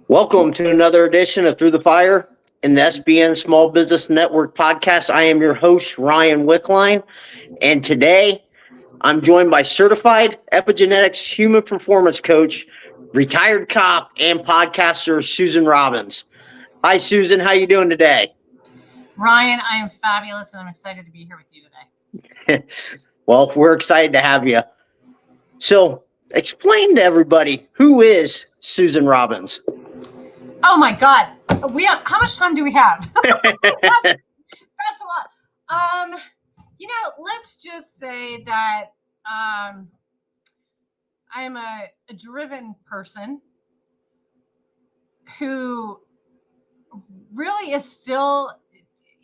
Welcome to another edition of Through the Fire in the SBN Small Business Network podcast. I am your host, Ryan Wickline, and today I'm joined by certified epigenetics human performance coach, retired cop, and podcaster Susan Robbins. Hi, Susan. How you doing today? Ryan, I am fabulous, and I'm excited to be here with you today. Well, we're excited to have you. So, explain to everybody, who is Susan Robbins? Oh my God, how much time do we have? That's a lot. Let's just say that I am a driven person who really is still,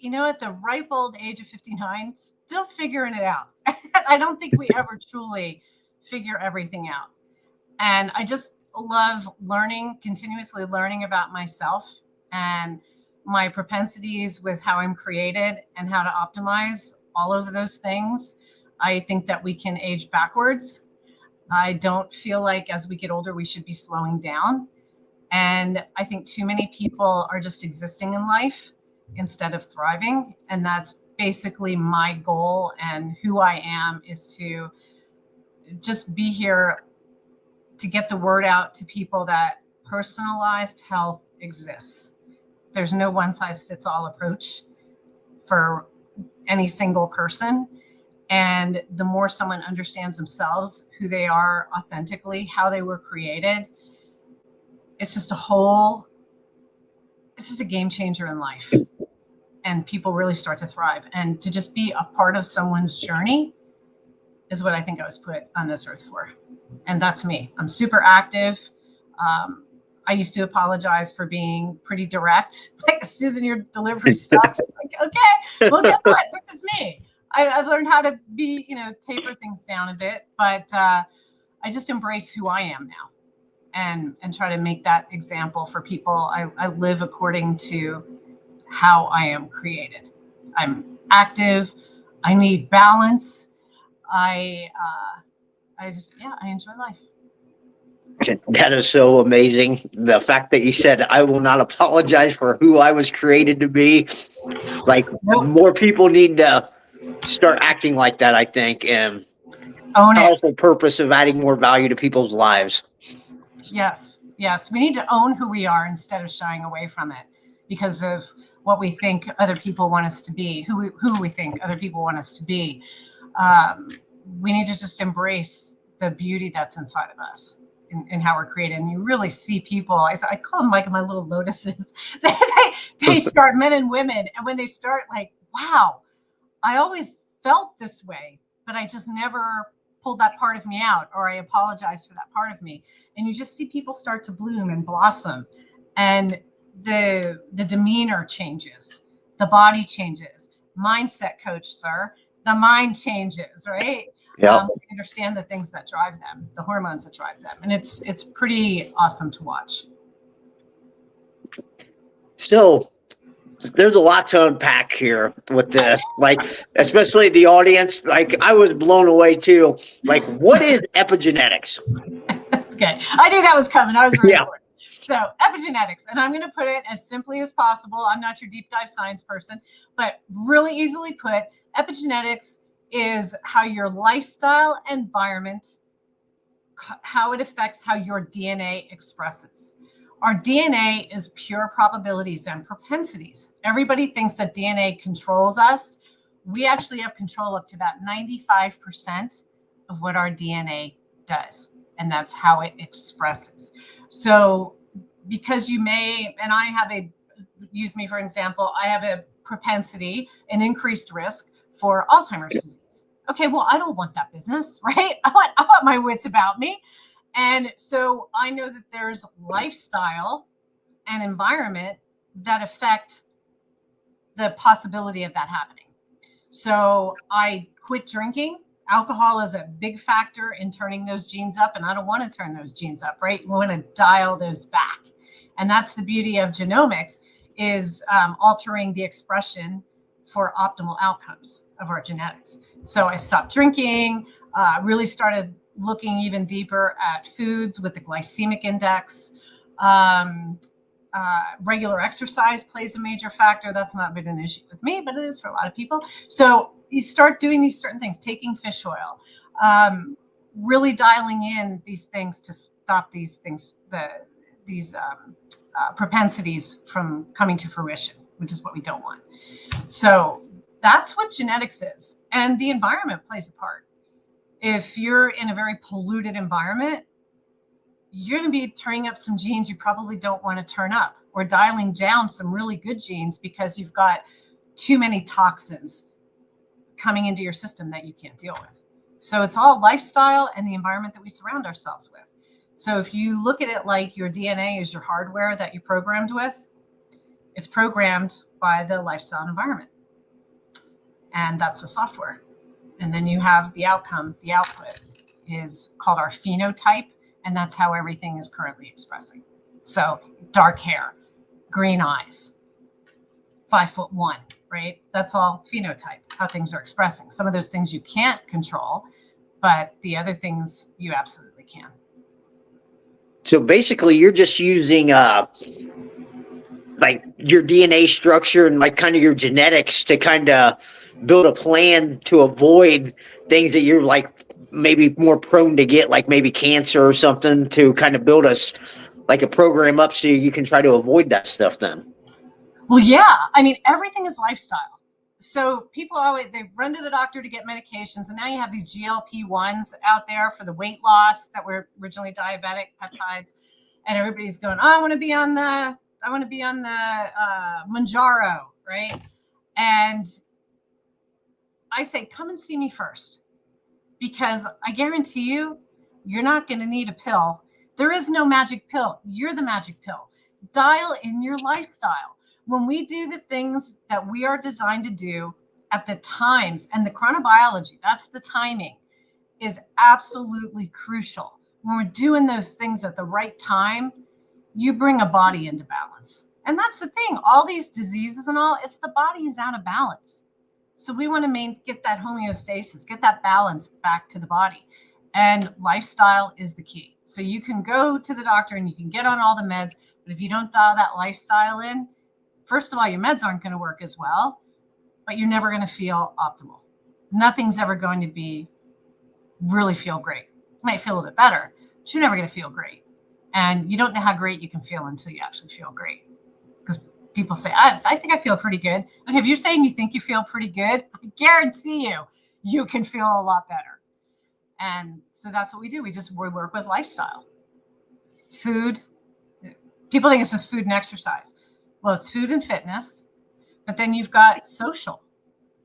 at the ripe old age of 59, still figuring it out. I don't think we ever truly figure everything out. And I just love continuously learning about myself and my propensities with how I'm created and how to optimize all of those things. I think that we can age backwards. I don't feel like as we get older, we should be slowing down. And I think too many people are just existing in life instead of thriving. And that's basically my goal, and who I am is to just be here to get the word out to people that personalized health exists. There's no one size fits all approach for any single person. And the more someone understands themselves, who they are authentically, how they were created, it's just a game changer in life. And people really start to thrive. And to just be a part of someone's journey is what I think I was put on this earth for. And that's me. I'm super active. I used to apologize for being pretty direct. Like, Susan, your delivery sucks. Like, okay, well, guess what? This is me. I've learned how to be, taper things down a bit, but I just embrace who I am now and try to make that example for people. I live according to how I am created. I'm active. I need balance. I enjoy life. That is so amazing. The fact that you said, I will not apologize for who I was created to be. Like, more people need to start acting like that, I think. And powerful purpose of adding more value to people's lives. Yes. We need to own who we are instead of shying away from it because of what we think other people want us to be, who we think other people want us to be. We need to just embrace the beauty that's inside of us and how we're created. And you really see people, I call them like my little lotuses. they start, men and women. And when they start, like, wow, I always felt this way, but I just never pulled that part of me out, or I apologized for that part of me. And you just see people start to bloom and blossom. And the demeanor changes, the body changes. Mindset coach, sir. The mind changes, right? Yeah. Understand the things that drive them, the hormones that drive them. And it's pretty awesome to watch. So there's a lot to unpack here with this, like, especially the audience. Like, I was blown away too. Like, what is epigenetics? That's good. I knew that was coming. I was ready for it. So epigenetics, and I'm going to put it as simply as possible. I'm not your deep dive science person, but really easily put, epigenetics is how your lifestyle environment, how it affects how your DNA expresses. Our DNA is pure probabilities and propensities. Everybody thinks that DNA controls us. We actually have control up to about 95% of what our DNA does, and that's how it expresses. So because you may, and use me for example, I have a propensity, an increased risk for Alzheimer's disease. Okay, well, I don't want that business, right? I want my wits about me. And so I know that there's lifestyle and environment that affect the possibility of that happening. So I quit drinking. Alcohol is a big factor in turning those genes up, and I don't want to turn those genes up, right? We want to dial those back. And that's the beauty of genomics, is altering the expression for optimal outcomes of our genetics. So I stopped drinking, really started looking even deeper at foods with the glycemic index, Regular exercise plays a major factor. That's not been an issue with me, but it is for a lot of people. So you start doing these certain things, taking fish oil, really dialing in these things to stop these things, these propensities from coming to fruition, which is what we don't want. So that's what genetics is. And the environment plays a part. If you're in a very polluted environment, you're going to be turning up some genes you probably don't want to turn up, or dialing down some really good genes because you've got too many toxins coming into your system that you can't deal with. So it's all lifestyle and the environment that we surround ourselves with. So if you look at it like your DNA is your hardware that you're programmed with, it's programmed by the lifestyle and environment. And that's the software. And then you have the outcome, the output is called our phenotype. And that's how everything is currently expressing. So dark hair, green eyes, 5'1", right? That's all phenotype, how things are expressing. Some of those things you can't control, but the other things you absolutely can. So basically you're just using like your DNA structure and like kind of your genetics to kind of build a plan to avoid things that you're like maybe more prone to get, like maybe cancer or something, to kind of build us like a program up so you can try to avoid that stuff then. Well, yeah. I mean, everything is lifestyle. So people always, they run to the doctor to get medications. And now you have these GLP-1s out there for the weight loss that were originally diabetic peptides. And everybody's going, oh, I want to be on the Manjaro, right? And I say, come and see me first, because I guarantee you, you're not going to need a pill. There is no magic pill. You're the magic pill. Dial in your lifestyle. When we do the things that we are designed to do at the times, and the chronobiology, that's the timing, is absolutely crucial. When we're doing those things at the right time, you bring a body into balance. And that's the thing. All these diseases and all, it's the body is out of balance. So we want to get that homeostasis, get that balance back to the body. And lifestyle is the key. So you can go to the doctor and you can get on all the meds, but if you don't dial that lifestyle in, first of all, your meds aren't going to work as well, but you're never going to feel optimal. Nothing's ever going to be really feel great. You might feel a little bit better, but you're never going to feel great. And you don't know how great you can feel until you actually feel great. Because people say, I think I feel pretty good. Okay, if you're saying you think you feel pretty good, I guarantee you can feel a lot better. And so that's what we do. We work with lifestyle. Food. People think it's just food and exercise. Well, it's food and fitness, but then you've got social.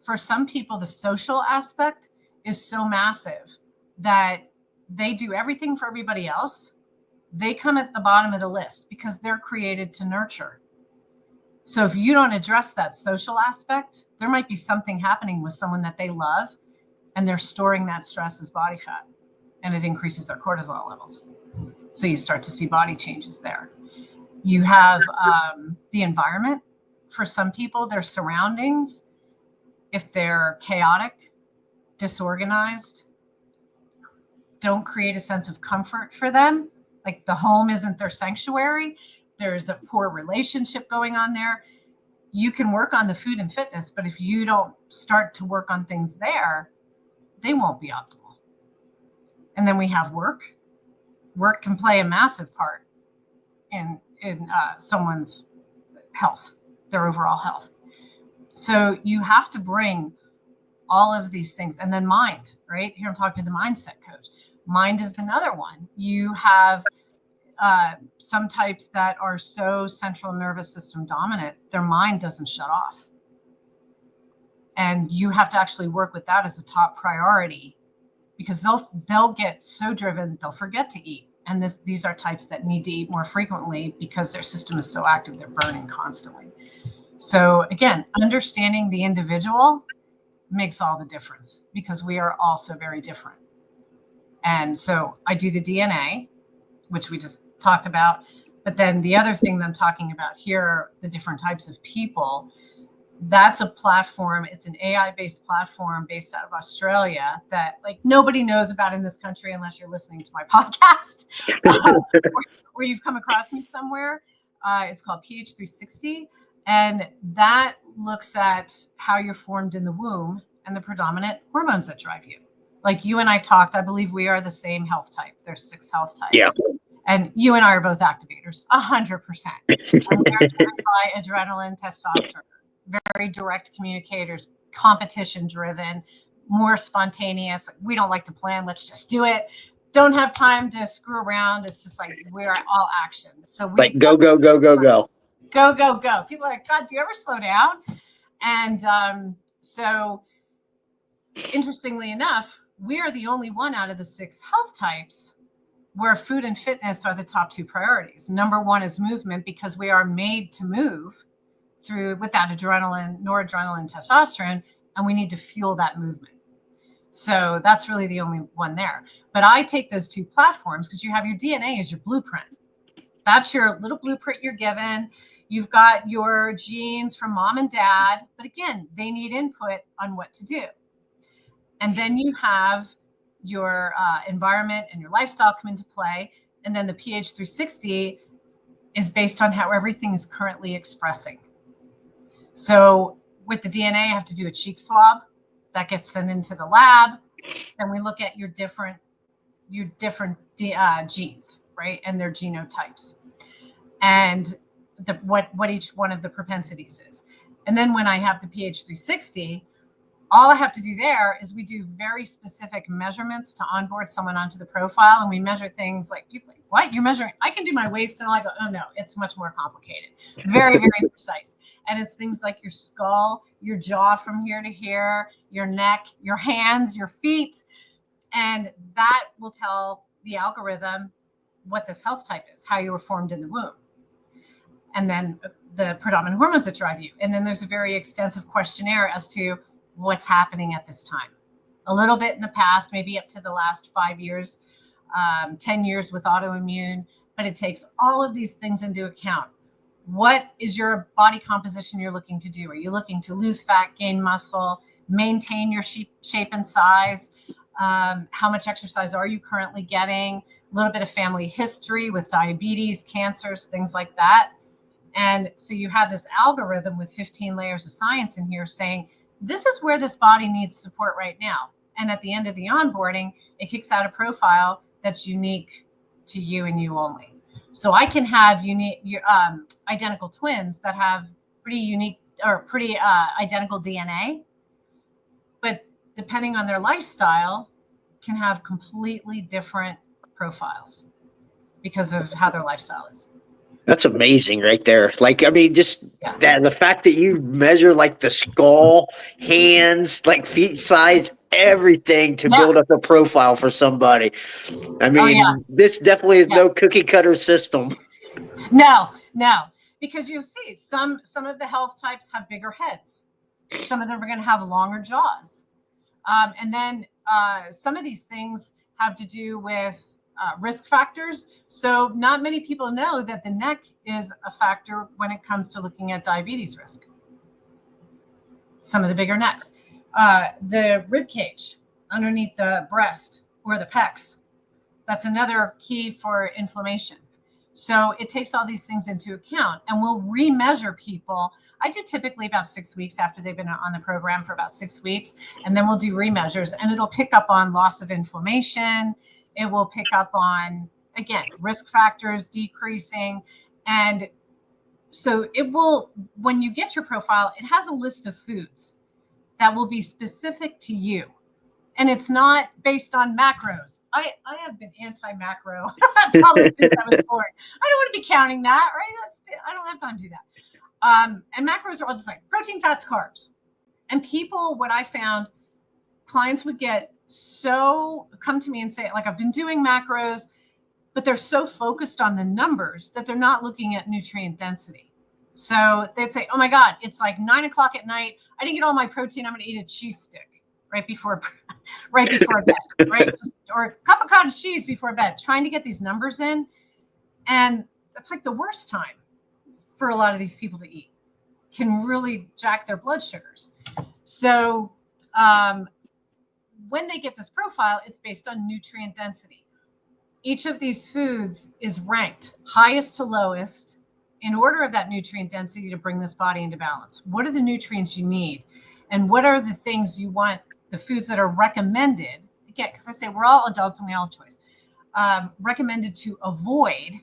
For some people, the social aspect is so massive that they do everything for everybody else. They come at the bottom of the list because they're created to nurture. So if you don't address that social aspect, there might be something happening with someone that they love, and they're storing that stress as body fat, and it increases their cortisol levels. So you start to see body changes there. You have the environment. For some people, their surroundings, if they're chaotic, disorganized, don't create a sense of comfort for them, like the home isn't their sanctuary, there's a poor relationship going on there. You can work on the food and fitness, but if you don't start to work on things there, they won't be optimal. And then we have work. Work can play a massive part in someone's health, their overall health. So you have to bring all of these things. And then mind, right? Here I'm talking to the mindset coach. Mind is another one. You have some types that are so central nervous system dominant, their mind doesn't shut off. And you have to actually work with that as a top priority, because they'll get so driven, they'll forget to eat. And these are types that need to eat more frequently because their system is so active, they're burning constantly. So again, understanding the individual makes all the difference, because we are all so very different. And so I do the DNA, which we just talked about. But then the other thing that I'm talking about here are the different types of people. That's a platform. It's an AI-based platform based out of Australia that like nobody knows about in this country unless you're listening to my podcast or you've come across me somewhere. It's called pH 360. And that looks at how you're formed in the womb and the predominant hormones that drive you. Like you and I talked, I believe we are the same health type. There's 6 health types. Yeah. And you and I are both activators, 100%. And we are driven by adrenaline, testosterone, very direct communicators, competition driven, more spontaneous. We don't like to plan. Let's just do it. Don't have time to screw around. It's just like we're all action. So we like go, go, go, go, go. Go, go, go. People are like, God, do you ever slow down? And so interestingly enough, we are the only one out of the 6 health types where food and fitness are the top 2 priorities. Number 1 is movement, because we are made to move with that adrenaline, noradrenaline, testosterone, and we need to fuel that movement. So that's really the only one there. But I take those 2 platforms because you have your DNA as your blueprint. That's your little blueprint you're given. You've got your genes from mom and dad, but again, they need input on what to do. And then you have your environment and your lifestyle come into play. And then the pH 360 is based on how everything is currently expressing. So with the DNA, I have to do a cheek swab that gets sent into the lab. Then we look at your different genes, right? And their genotypes and what each one of the propensities is. And then when I have the pH 360, all I have to do there is we do very specific measurements to onboard someone onto the profile. And we measure things like, what you're measuring? I can do my waist. And I go, oh no, it's much more complicated. Very, very precise. And it's things like your skull, your jaw from here to here, your neck, your hands, your feet. And that will tell the algorithm what this health type is, how you were formed in the womb. And then the predominant hormones that drive you. And then there's a very extensive questionnaire as to what's happening at this time. A little bit in the past, maybe up to the last 5 years, 10 years with autoimmune, but it takes all of these things into account. What is your body composition you're looking to do? Are you looking to lose fat, gain muscle, maintain your shape and size? How much exercise are you currently getting? A little bit of family history with diabetes, cancers, things like that. And so you have this algorithm with 15 layers of science in here saying, this is where this body needs support right now. And at the end of the onboarding, it kicks out a profile that's unique to you and you only. So I can have identical twins that have pretty unique or pretty identical DNA, but depending on their lifestyle, can have completely different profiles because of how their lifestyle is. That's amazing right there. Like, I mean, just that the fact that you measure like the skull, hands, like feet size, everything to build up a profile for somebody. I mean, this definitely is no cookie cutter system. No, because you'll see some of the health types have bigger heads. Some of them are going to have longer jaws. And then some of these things have to do with risk factors. So not many people know that the neck is a factor when it comes to looking at diabetes risk. Some of the bigger necks, the rib cage underneath the breast or the pecs, that's another key for inflammation. So it takes all these things into account, and we'll remeasure people. I do typically about 6 weeks after they've been on the program for about 6 weeks, and then we'll do remeasures, and it'll pick up on loss of inflammation. It will pick up on, again, risk factors decreasing. And so it will, when you get your profile, it has a list of foods that will be specific to you. And it's not based on macros. I have been anti-macro probably since I was born. I don't want to be counting that, right? I don't have time to do that. And macros are all just like protein, fats, carbs. And people, what I found, clients would come to me and say, like, I've been doing macros, but they're so focused on the numbers that they're not looking at nutrient density. So they'd say, oh my God, it's like 9 o'clock at night. I didn't get all my protein. I'm going to eat a cheese stick right before bed, right? Or a cup of cottage cheese before bed, trying to get these numbers in. And that's like the worst time for a lot of these people to eat. Can really jack their blood sugars. So when they get this profile, it's based on nutrient density. Each of these foods is ranked highest to lowest in order of that nutrient density to bring this body into balance. What are the nutrients you need? And what are the things you want, the foods that are recommended, again, because I say we're all adults and we all have choice, recommended to avoid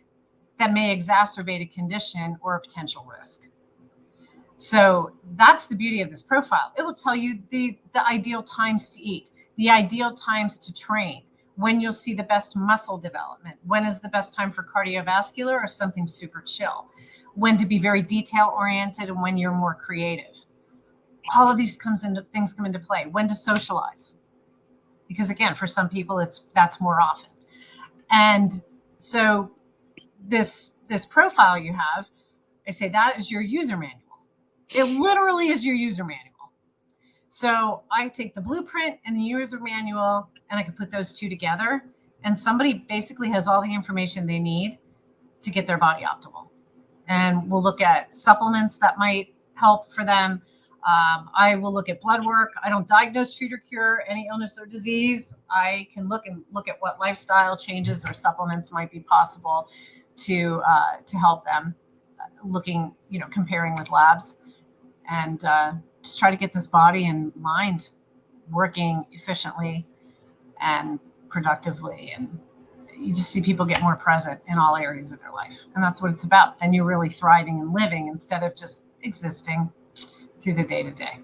that may exacerbate a condition or a potential risk. So that's the beauty of this profile. It will tell you the ideal times to eat, the ideal times to train, when you'll see the best muscle development, when is the best time for cardiovascular or something super chill, when to be very detail oriented and when you're more creative. All of these things come into play. When to socialize, because again, for some people, that's more often. And so this profile you have, I say that is your user manual. It literally is your user manual. So I take the blueprint and the user manual, and I can put those two together, and somebody basically has all the information they need to get their body optimal. And we'll look at supplements that might help for them. I will look at blood work. I don't diagnose, treat, or cure any illness or disease. I can look at what lifestyle changes or supplements might be possible to help them. Looking, comparing with labs, and just try to get this body and mind working efficiently and productively. And you just see people get more present in all areas of their life, and that's what it's about. Then you're really thriving and living instead of just existing through the day-to-day.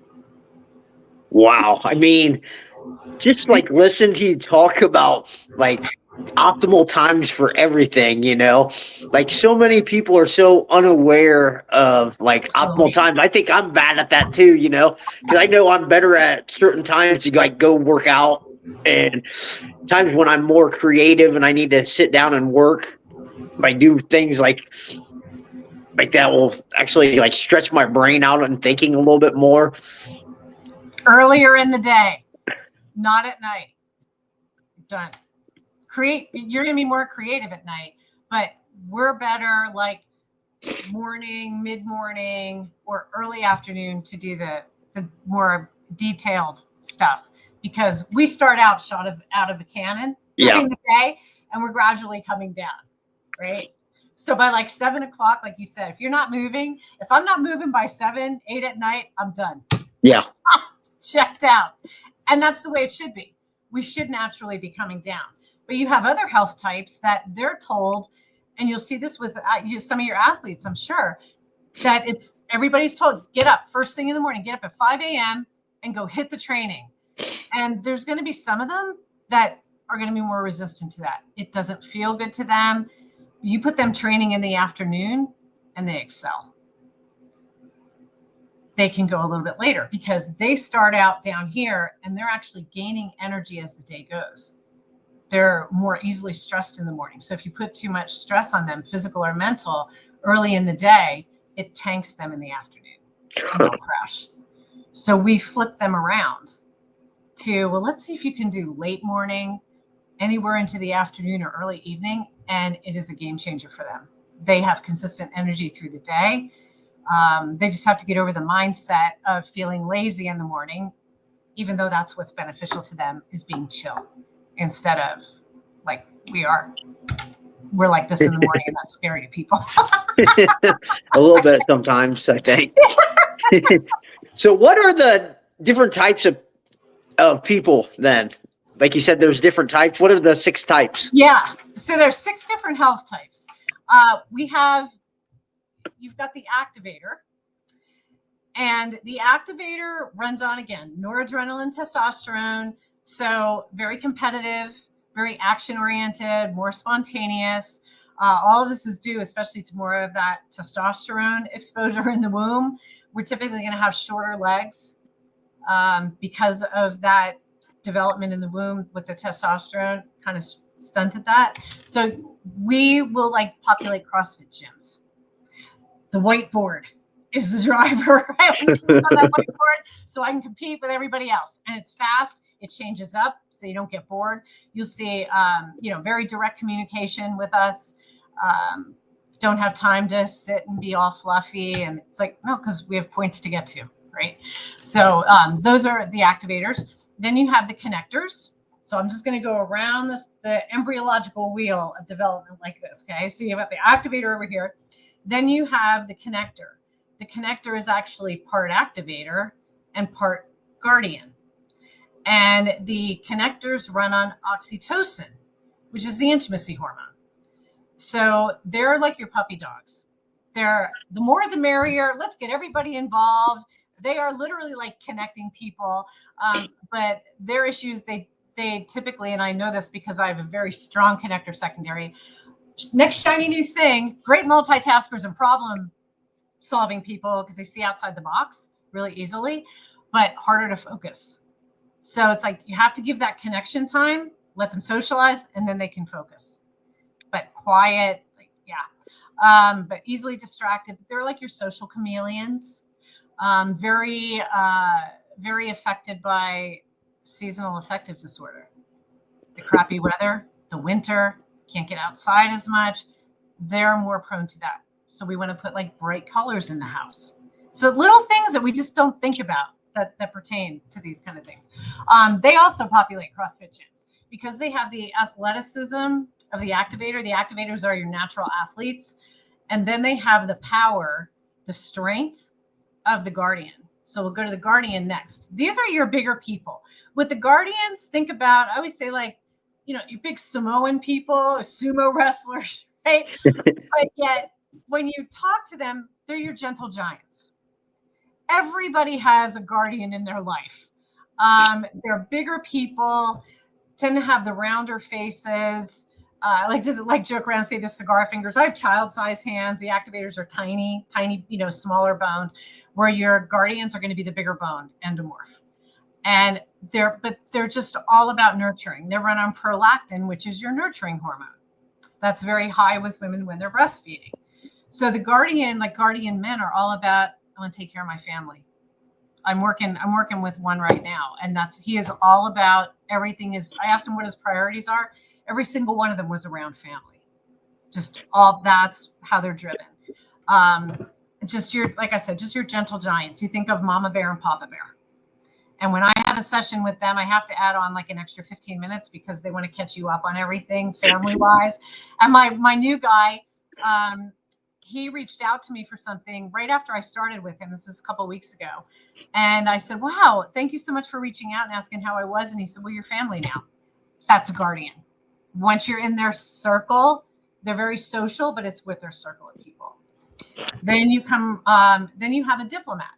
Wow. I mean, just like listen to you talk about like optimal times for everything, like so many people are so unaware of like optimal times. I think I'm bad at that too, because I know I'm better at certain times to like go work out, and times when I'm more creative and I need to sit down and work. I do things like that will actually like stretch my brain out and thinking a little bit more. Earlier in the day, not at night. Done. You're going to be more creative at night, but we're better like morning, mid-morning, or early afternoon to do the more detailed stuff, because we start out shot out of a cannon during the day, and we're gradually coming down, right? So by like 7 o'clock, like you said, if I'm not moving by 7, 8 at night, I'm done. Yeah. Checked out. And that's the way it should be. We should naturally be coming down. But you have other health types that they're told, and you'll see this with some of your athletes, I'm sure, that everybody's told, get up first thing in the morning, get up at 5 a.m. and go hit the training. And there's going to be some of them that are going to be more resistant to that. It doesn't feel good to them. You put them training in the afternoon and they excel. They can go a little bit later because they start out down here and they're actually gaining energy as the day goes. They're more easily stressed in the morning. So if you put too much stress on them, physical or mental, early in the day, it tanks them in the afternoon and they'll crash. So we flip them around to, well, let's see if you can do late morning, anywhere into the afternoon or early evening, and it is a game changer for them. They have consistent energy through the day. They just have to get over the mindset of feeling lazy in the morning, even though that's what's beneficial to them, is being chill instead of like we're like this in the morning and that's scary to people. A little bit sometimes, I think. So what are the different types of people then? Like you said, there's different types. What are the 6 types? Yeah. So there's 6 different health types. You've got the activator, and the activator runs on, again, noradrenaline, testosterone. So very competitive, very action oriented, more spontaneous. All of this is due, especially to more of that testosterone exposure in the womb. We're typically going to have shorter legs because of that development in the womb with the testosterone kind of stunted that. So we will like populate CrossFit gyms. The whiteboard is the driver. I want to sit on that whiteboard so I can compete with everybody else. And it's fast. It changes up so you don't get bored. You'll see, very direct communication with us. Don't have time to sit and be all fluffy. And it's like, no, because we have points to get to, right? So those are the activators. Then you have the connectors. So I'm just going to go around the embryological wheel of development like this, okay? So you have the activator over here. Then you have the connector. The connector is actually part activator and part guardian. And the connectors run on oxytocin, which is the intimacy hormone. So they're like your puppy dogs. They're the more the merrier. Let's get everybody involved. They are literally like connecting people. But their issues, they typically, and I know this because I have a very strong connector secondary, next shiny new thing, great multitaskers and problem solving people because they see outside the box really easily, but harder to focus. So it's like you have to give that connection time, let them socialize, and then they can focus. But quiet, like, yeah. But easily distracted. They're like your social chameleons. Very affected by seasonal affective disorder. The crappy weather, the winter, can't get outside as much. They're more prone to that. So we want to put like bright colors in the house. So little things that we just don't think about that pertain to these kind of things. They also populate CrossFit gyms because they have the athleticism of the activator. The activators are your natural athletes. And then they have the power, the strength of the guardian. So we'll go to the guardian next. These are your bigger people. With the guardians, think about, I always say like, you know, your big Samoan people or sumo wrestlers, right? But yet when you talk to them, they're your gentle giants. Everybody has a guardian in their life. They're bigger people, tend to have the rounder faces. Like joke around and say the cigar fingers. I have child-sized hands. The activators are tiny, you know, smaller boned, where your guardians are going to be the bigger boned endomorph. And they're just all about nurturing. They run on prolactin, which is your nurturing hormone. That's very high with women when they're breastfeeding. So the guardian, like guardian men, are all about, I want to take care of my family. I'm working with one right now, and he is all about everything. I asked him what his priorities are. Every single one of them was around family. That's how they're driven. Like I said, just your gentle giants. You think of Mama Bear and Papa Bear. And when I have a session with them, I have to add on like an extra 15 minutes because they want to catch you up on everything family-wise. And my new guy, he reached out to me for something right after I started with him. This was a couple of weeks ago. And I said, wow, thank you so much for reaching out and asking how I was. And he said, well, you're family now. That's a guardian. Once you're in their circle, they're very social, but it's with their circle of people. Then you have a diplomat.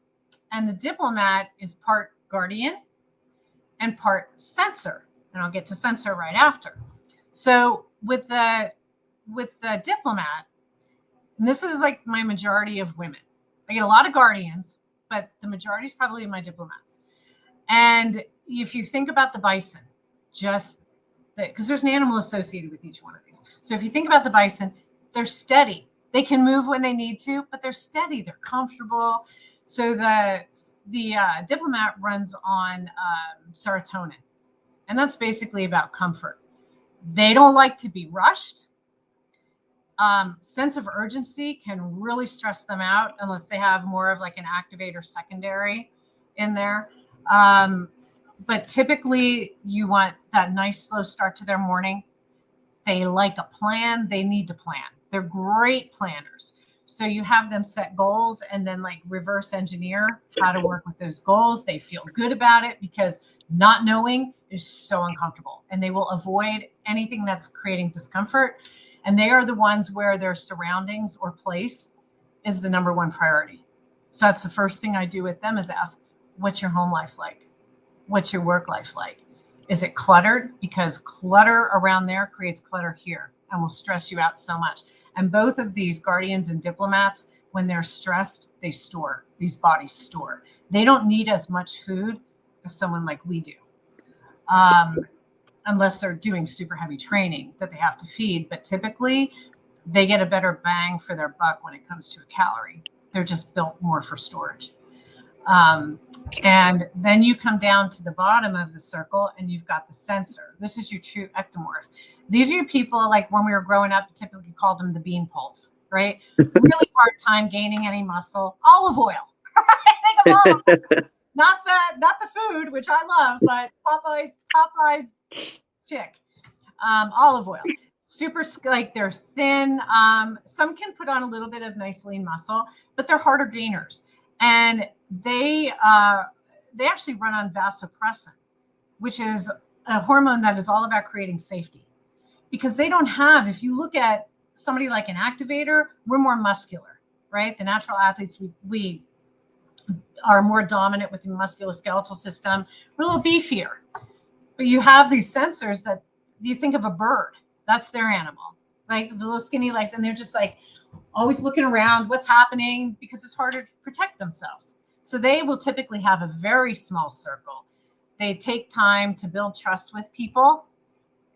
And the diplomat is part guardian and part sensor. And I'll get to sensor right after. So with the diplomat, and this is like my majority of women. I get a lot of guardians, but the majority is probably my diplomats. And if you think about the bison, because there's an animal associated with each one of these. So if you think about the bison, they're steady. They can move when they need to, but they're steady. They're comfortable. So the diplomat runs on serotonin, and that's basically about comfort. They don't like to be rushed. Sense of urgency can really stress them out unless they have more of like an activator secondary in there. But typically you want that nice slow start to their morning. They like a plan. They need to plan. They're great planners. So you have them set goals and then like reverse engineer how to work with those goals. They feel good about it because not knowing is so uncomfortable, and they will avoid anything that's creating discomfort. And they are the ones where their surroundings or place is the number one priority. So that's the first thing I do with them is ask, what's your home life like? What's your work life like? Is it cluttered? Because clutter around there creates clutter here and will stress you out so much. And both of these guardians and diplomats, when they're stressed, they store. These bodies store. They don't need as much food as someone like we do. Unless they're doing super heavy training that they have to feed. But typically, they get a better bang for their buck when it comes to a calorie. They're just built more for storage. And then you come down to the bottom of the circle and you've got the sensor. This is your true ectomorph. These are your people, like when we were growing up, typically called them the bean poles, right? Really hard time gaining any muscle. Olive oil. Think of olive oil. Not the food, which I love, but Popeye's chick, olive oil. like they're thin. Some can put on a little bit of nice lean muscle, but they're harder gainers. And they actually run on vasopressin, which is a hormone that is all about creating safety. Because they don't have, if you look at somebody like an activator, we're more muscular, right? The natural athletes, we are more dominant with the musculoskeletal system. We're a little beefier. But you have these sensors that you think of a bird. That's their animal, like the little skinny legs. And they're just like always looking around what's happening because it's harder to protect themselves. So they will typically have a very small circle. They take time to build trust with people.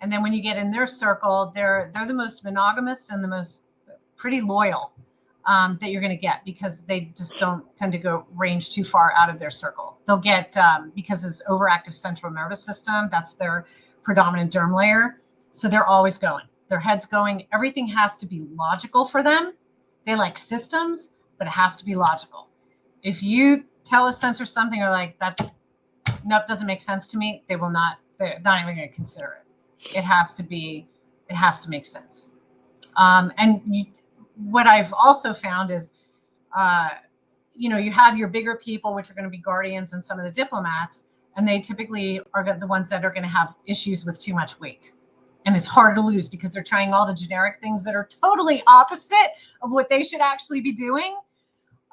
And then when you get in their circle, they're the most monogamous and the most pretty loyal that you're going to get, because they just don't tend to go range too far out of their circle. They'll get, because it's overactive central nervous system, that's their predominant derm layer. So they're always going. Their head's going. Everything has to be logical for them. They like systems, but it has to be logical. If you tell a sensor something or like that, nope, doesn't make sense to me, they're not even going to consider it. It has to make sense. What I've also found is, you have your bigger people, which are going to be guardians and some of the diplomats, and they typically are the ones that are going to have issues with too much weight. And it's hard to lose because they're trying all the generic things that are totally opposite of what they should actually be doing.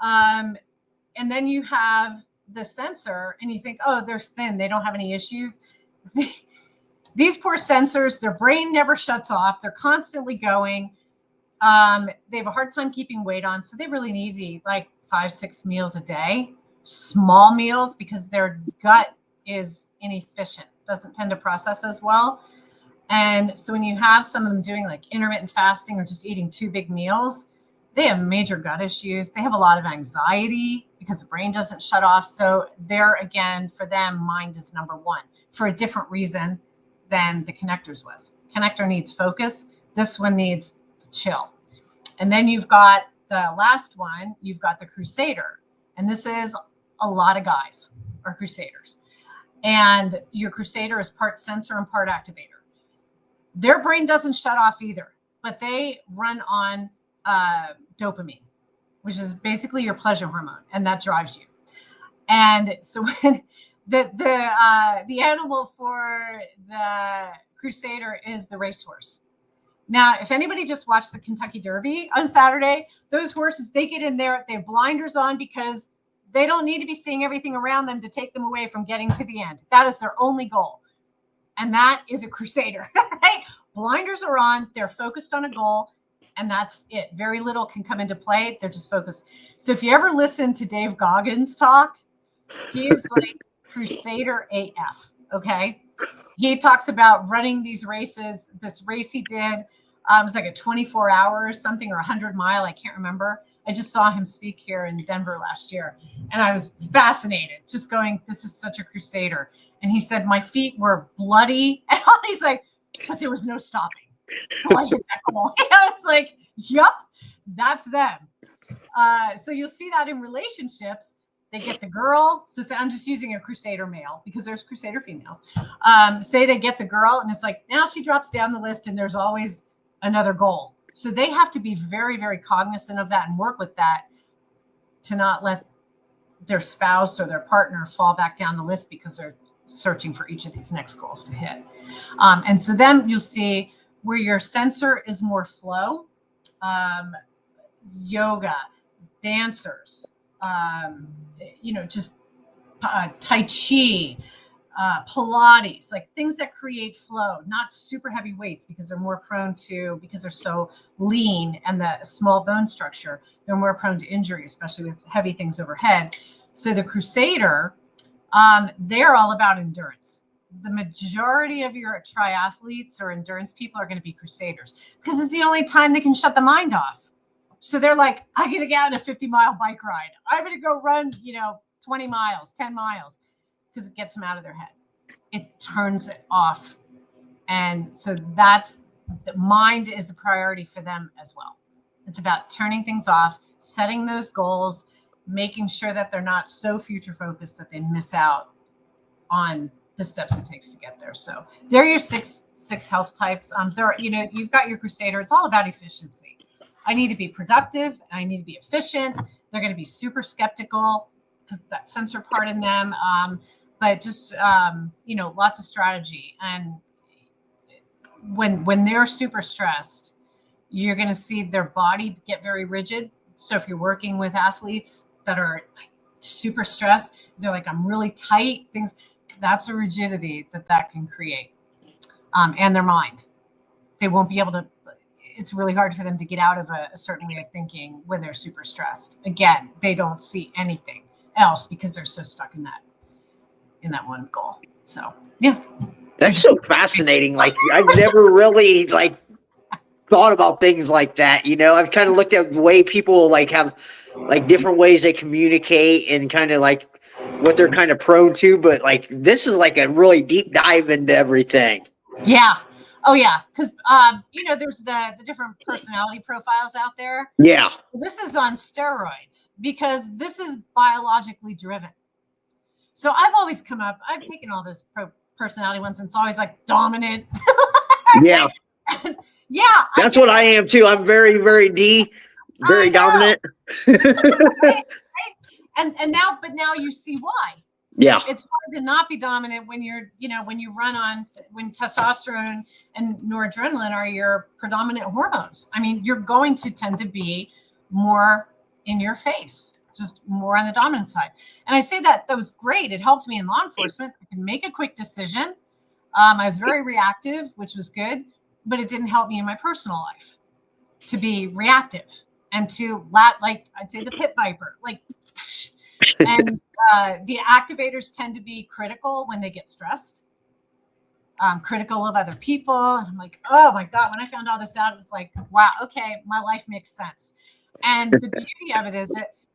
And then you have the sensor and you think, oh, they're thin, they don't have any issues. These poor sensors, their brain never shuts off. They're constantly going. They have a hard time keeping weight on. So they really need to eat like 5-6 meals a day, small meals, because their gut is inefficient, doesn't tend to process as well. And so when you have some of them doing like intermittent fasting or just eating 2 big meals, they have major gut issues. They have a lot of anxiety because the brain doesn't shut off. So there again, for them, mind is number one for a different reason than the connectors was. Connector needs focus. This one needs to chill. And then you've got the last one, you've got the Crusader. And this is a lot of guys are Crusaders. And your Crusader is part sensor and part activator. Their brain doesn't shut off either, but they run on dopamine, which is basically your pleasure hormone, and that drives you. And so when the animal for the Crusader is the racehorse. Now, if anybody just watched the Kentucky Derby on Saturday, those horses, they get in there, they have blinders on because they don't need to be seeing everything around them to take them away from getting to the end. That is their only goal. And that is a Crusader, right? Blinders are on, they're focused on a goal, and that's it. Very little can come into play. They're just focused. So if you ever listen to Dave Goggins talk, he is like Crusader AF, okay? He talks about running these races. This race he did, it was like a 24 hour or something, or 100-mile, I can't remember. I just saw him speak here in Denver last year, and I was fascinated, just going, this is such a Crusader. And he said, my feet were bloody. And he's like, but there was no stopping. I hit that goal. I was like, yup, that's them. So you'll see that in relationships. They get the girl. So I'm just using a Crusader male because there's Crusader females. Say they get the girl, and it's like, now she drops down the list and there's always another goal. So they have to be very, very cognizant of that and work with that to not let their spouse or their partner fall back down the list because they're searching for each of these next goals to hit. And so then you'll see where your sensor is more flow, yoga, dancers, just Tai Chi, Pilates, like things that create flow, not super heavy weights because they're more prone to, because they're so lean and the small bone structure, they're more prone to injury, especially with heavy things overhead. So the Crusader, they're all about endurance. The majority of your triathletes or endurance people are going to be Crusaders because it's the only time they can shut the mind off. So they're like, I'm going to get on a 50-mile bike ride. I'm going to go run, 20 miles, 10 miles, because it gets them out of their head. It turns it off. And so that's, the mind is a priority for them as well. It's about turning things off, setting those goals, making sure that they're not so future focused that they miss out on the steps it takes to get there. So there are your six health types. There are, you've got your crusader. It's all about efficiency. I need to be productive. I need to be efficient. They're going to be super skeptical because that sensor part in them. But just, lots of strategy. And when they're super stressed, you're going to see their body get very rigid. So if you're working with athletes that are like super stressed, they're like, I'm really tight, that's a rigidity that can create. And their mind. They won't be able to, it's really hard for them to get out of a certain way of thinking when they're super stressed. Again, they don't see anything else because they're so stuck in that one goal. So, yeah. That's so fascinating. Like, I've never really thought about things like that. I've kind of looked at the way people have different ways they communicate and kind of what they're kind of prone to. But this is a really deep dive into everything. Yeah. Oh yeah. Cause, there's the different personality profiles out there. Yeah. This is on steroids because this is biologically driven. So I've always I've taken all those personality ones and it's always dominant. Yeah. Yeah. That's what I am too. I'm very, very very dominant. Right? And now you see why. Yeah. It's hard to not be dominant when when you run on, when testosterone and noradrenaline are your predominant hormones. I mean, you're going to tend to be more in your face, just more on the dominant side. And I say that was great. It helped me in law enforcement. I could make a quick decision. I was very reactive, which was good, but it didn't help me in my personal life to be reactive and to I'd say the pit viper, and the activators tend to be critical when they get stressed, critical of other people. And I'm like, oh my God, when I found all this out, it was like, wow, okay, my life makes sense. And the beauty of it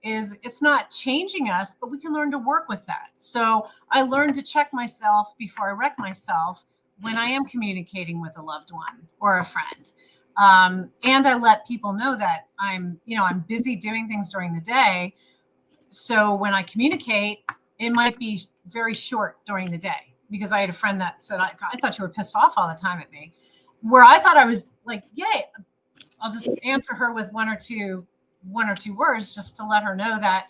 is it's not changing us, but we can learn to work with that. So I learned to check myself before I wreck myself when I am communicating with a loved one or a friend. And I let people know that I'm busy doing things during the day. So when I communicate, it might be very short during the day, because I had a friend that said, I thought you were pissed off all the time at me, where I thought I was like, yay, I'll just answer her with one or two words just to let her know that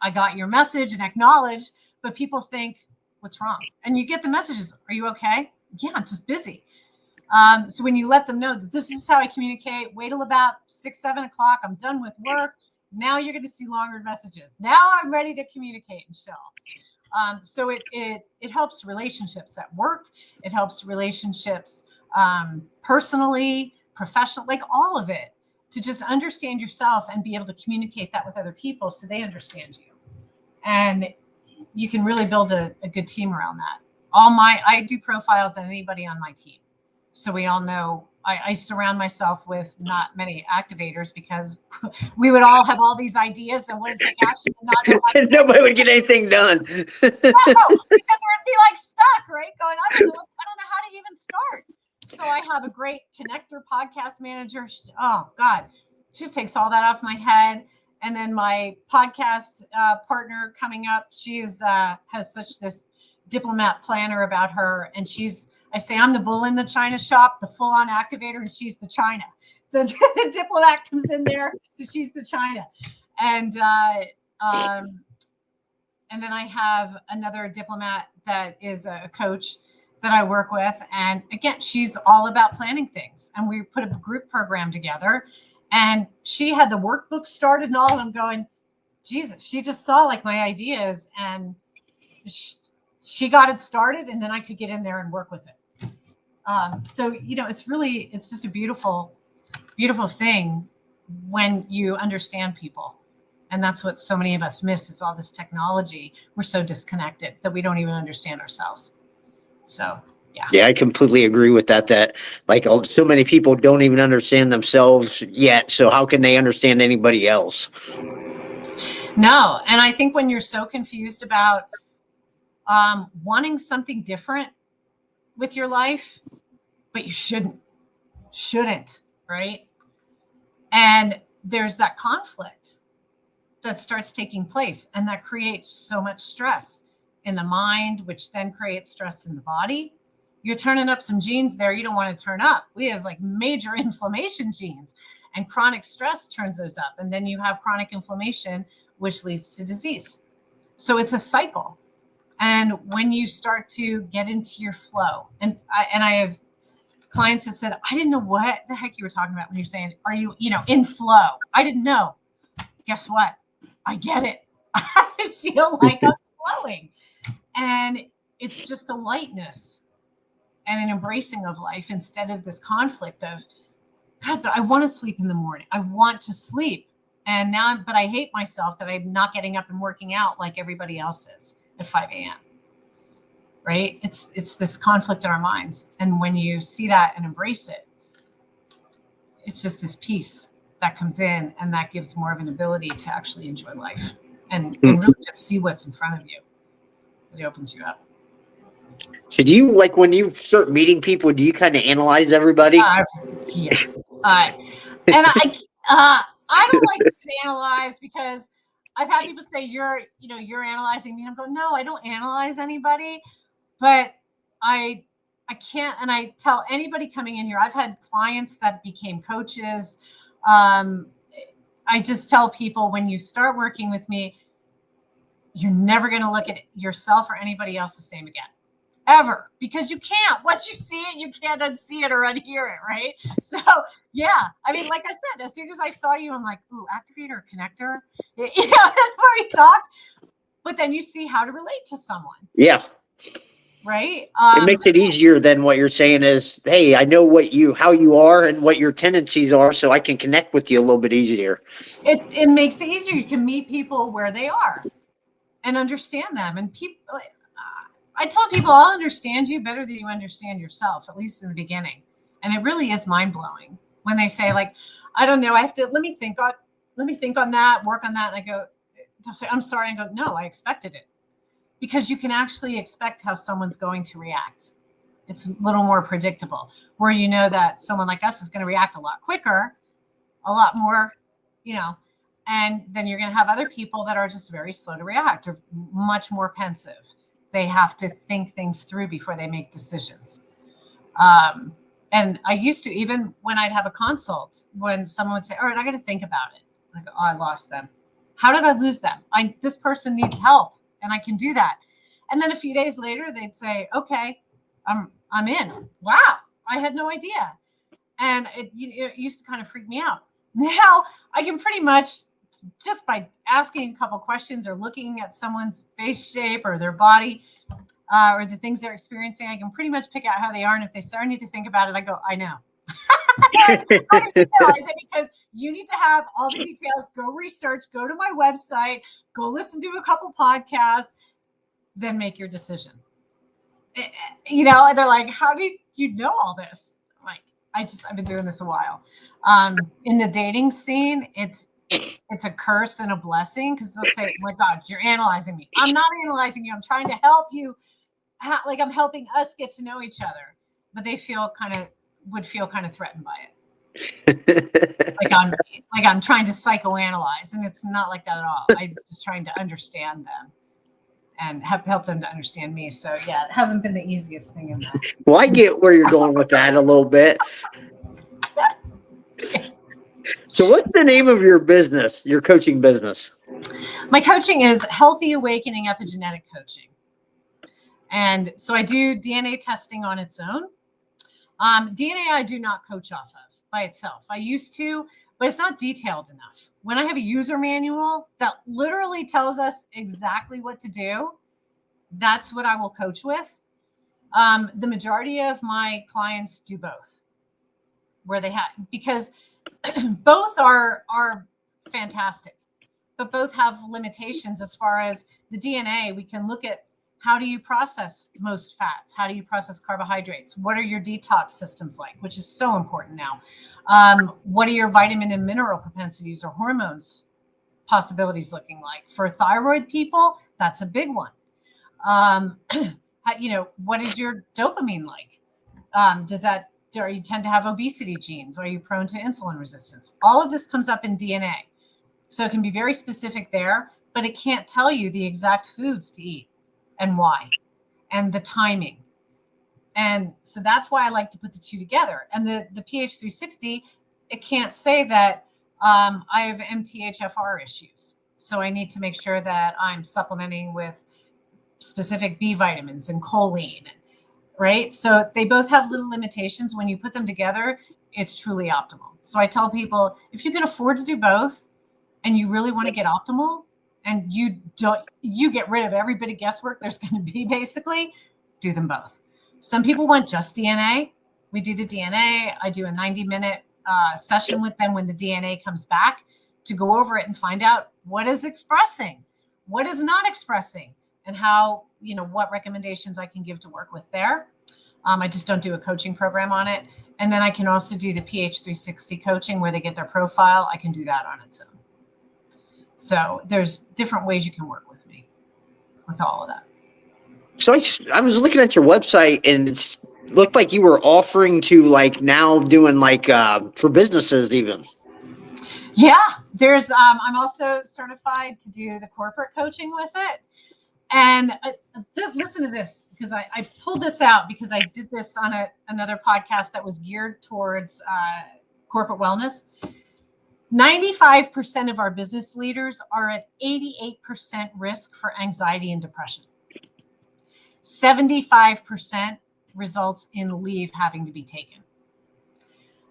I got your message and acknowledge. But people think, what's wrong? And you get the messages. Are you okay? Yeah, I'm just busy. So when you let them know that this is how I communicate, wait till about 6-7 o'clock. I'm done with work. Now you're going to see longer messages. Now I'm ready to communicate and show. So it helps relationships at work. It helps relationships personally, professionally, all of it, to just understand yourself and be able to communicate that with other people so they understand you. And you can really build a good team around that. I do profiles on anybody on my team. So we all know I surround myself with not many activators, because we would all have all these ideas that wouldn't take action and not know how to nobody would get anything done. No, because we'd be stuck, right? Going, I don't know how to even start. So I have a great connector podcast manager. Oh God, she just takes all that off my head. And then my podcast partner coming up, she's has such this diplomat planner about her, and I say I'm the bull in the China shop, the full-on activator, and she's the China. The diplomat comes in there, so she's the China. And then I have another diplomat that is a coach that I work with. And again, she's all about planning things. And we put a group program together, and she had the workbook started and all. And I'm going, Jesus, she just saw my ideas, and she got it started, and then I could get in there and work with it. So, it's just a beautiful, beautiful thing when you understand people. And that's what so many of us miss, is all this technology. We're so disconnected that we don't even understand ourselves. So, yeah. Yeah, I completely agree with that. That so many people don't even understand themselves yet. So how can they understand anybody else? No. And I think when you're so confused about wanting something different with your life, but you shouldn't, right? And there's that conflict that starts taking place, and that creates so much stress in the mind, which then creates stress in the body. You're turning up some genes there you don't want to turn up. We have like major inflammation genes, and chronic stress turns those up. And then you have chronic inflammation, which leads to disease. So it's a cycle. And when you start to get into your flow, and I have clients that said, I didn't know what the heck you were talking about when you're saying, are you, in flow? I didn't know. Guess what? I get it. I feel like I'm flowing. And it's just a lightness and an embracing of life instead of this conflict of, God, but I want to sleep in the morning. I want to sleep. And now, but I hate myself that I'm not getting up and working out like everybody else is at 5 a.m. Right? It's this conflict in our minds. And when you see that and embrace it, it's just this peace that comes in, and that gives more of an ability to actually enjoy life and really just see what's in front of you. It opens you up. So do you, like, when you start meeting people, do you kind of analyze everybody? Yes. I don't like to analyze, because I've had people say, you're analyzing me. I'm going, no, I don't analyze anybody, but I can't. And I tell anybody coming in here, I've had clients that became coaches. I just tell people, when you start working with me, you're never going to look at yourself or anybody else the same again. Ever, because you can't. Once you see it, you can't unsee it or unhear it, right? So, yeah. I mean, like I said, as soon as I saw you, I'm like, ooh, activator, connector. That's where we talked. But then you see how to relate to someone. Yeah. Right? It makes it easier than what you're saying is, hey, I know how you are and what your tendencies are, so I can connect with you a little bit easier. It makes it easier. You can meet people where they are and understand them. And people, I tell people, I'll understand you better than you understand yourself, at least in the beginning. And it really is mind blowing when they say, like, I don't know, let me think on that, work on that. And I go, they'll say, I'm sorry. I go, no, I expected it. Because you can actually expect how someone's going to react. It's a little more predictable, where you know that someone like us is going to react a lot quicker, a lot more, and then you're going to have other people that are just very slow to react, or much more pensive. They have to think things through before they make decisions. And I used to, even when I'd have a consult, when someone would say, all right, I got to think about it. I go, oh, I lost them. How did I lose them? This person needs help, and I can do that. And then a few days later, they'd say, okay, I'm in. Wow, I had no idea. And it used to kind of freak me out. Now I can pretty much, just by asking a couple questions or looking at someone's face shape or their body or the things they're experiencing, I can pretty much pick out how they are. And if they start need to think about it, I go, I know. I said, because you need to have all the details. Go research, go to my website, go listen to a couple podcasts, then make your decision. And they're like, how did you know all this? I'm like, I've been doing this a while. In the dating scene, it's a curse and a blessing, because they'll say, oh my God, you're analyzing me. I'm not analyzing you. I'm trying to help you. Like, I'm helping us get to know each other. But they would feel kind of threatened by it. like I'm trying to psychoanalyze, and it's not like that at all. I'm just trying to understand them and help them to understand me. So yeah, it hasn't been the easiest thing in that. Well, I get where you're going with that a little bit. So what's the name of your business, your coaching business? My coaching is Healthy Awakening Epigenetic Coaching. And so I do DNA testing on its own. DNA I do not coach off of by itself. I used to, but it's not detailed enough. When I have a user manual that literally tells us exactly what to do, that's what I will coach with. The majority of my clients do both, because both are fantastic, but both have limitations. As far as the DNA, we can look at, how do you process most fats? How do you process carbohydrates? What are your detox systems like, which is so important now? What are your vitamin and mineral propensities or hormones possibilities looking like? For thyroid people, that's a big one. What is your dopamine like? Do you tend to have obesity genes? Are you prone to insulin resistance? All of this comes up in DNA. So it can be very specific there, but it can't tell you the exact foods to eat. and why, and the timing. And so that's why I like to put the two together. And the pH 360, it can't say that I have MTHFR issues. So I need to make sure that I'm supplementing with specific B vitamins and choline, right? So they both have little limitations. When you put them together, it's truly optimal. So I tell people, if you can afford to do both and you really want to get optimal and you get rid of every bit of guesswork there's going to be, basically, do them both. Some people want just DNA. We do the DNA. I do a 90-minute session with them when the DNA comes back to go over it and find out what is expressing, what is not expressing, and how, what recommendations I can give to work with there. I just don't do a coaching program on it. And then I can also do the pH 360 coaching where they get their profile. I can do that on its own. So there's different ways you can work with me with all of that. So I was looking at your website, and it looked like you were offering to now doing for businesses even. Yeah, there's I'm also certified to do the corporate coaching with it. And listen to this, because I pulled this out because I did this on another podcast that was geared towards corporate wellness. 95% of our business leaders are at 88% risk for anxiety and depression. 75% results in leave having to be taken.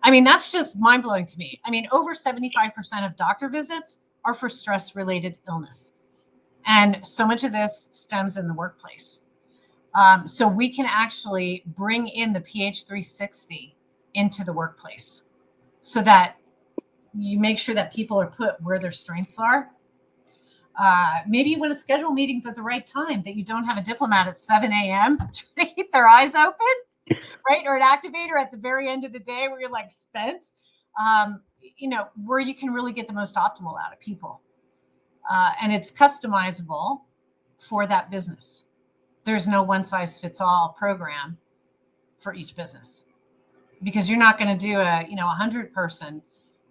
I mean, that's just mind-blowing to me. I mean, over 75% of doctor visits are for stress-related illness. And so much of this stems in the workplace. So we can actually bring in the pH 360 into the workplace so that you make sure that people are put where their strengths are. Maybe you want to schedule meetings at the right time, that you don't have a diplomat at 7 a.m. trying to keep their eyes open, right? Or an activator at the very end of the day where you're spent, where you can really get the most optimal out of people. And it's customizable for that business. There's no one size fits all program for each business, because you're not going to do a 100-person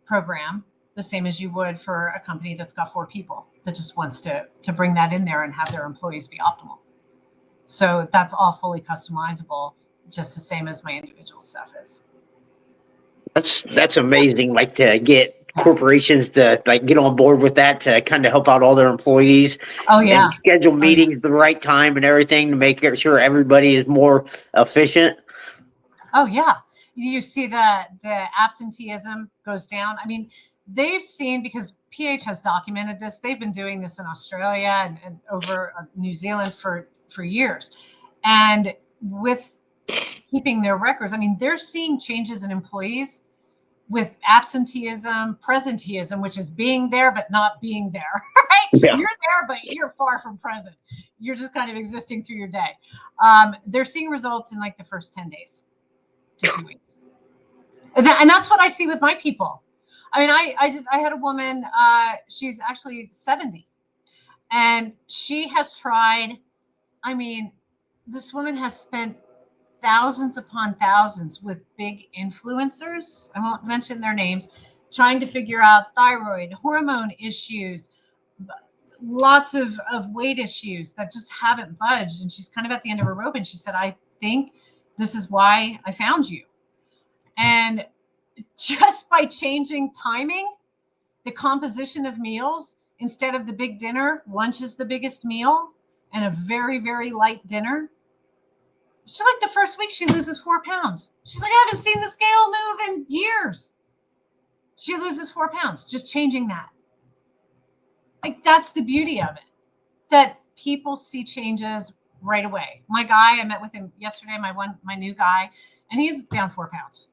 program the same as you would for a company that's got 4 people that just wants to bring that in there and have their employees be optimal. So that's all fully customizable, just the same as my individual stuff is. That's amazing. To get corporations to get on board with that, to kind of help out all their employees. Oh yeah. And schedule meetings at the right time and everything to make sure everybody is more efficient. Oh yeah. You see the absenteeism goes down. I mean, they've seen, because PH has documented this, they've been doing this in Australia and over New Zealand for years. And with keeping their records, I mean, they're seeing changes in employees with absenteeism, presenteeism, which is being there but not being there, right? Yeah. You're there, but you're far from present. You're just kind of existing through your day. They're seeing results in the first 10 days to 2 weeks. And that's what I see with my people. I mean, I had a woman, she's actually 70, and she has tried, this woman has spent thousands upon thousands with big influencers, I won't mention their names, trying to figure out thyroid, hormone issues, lots of weight issues that just haven't budged. And she's kind of at the end of her rope. And she said, I think this is why I found you. And just by changing timing, the composition of meals, instead of the big dinner, lunch is the biggest meal and a very, very light dinner. She's the first week she loses 4 pounds. She's I haven't seen the scale move in years. She loses 4 pounds, just changing that. That's the beauty of it, that people see changes right away. My guy, I met with him yesterday, my new guy, and he's down 4 pounds.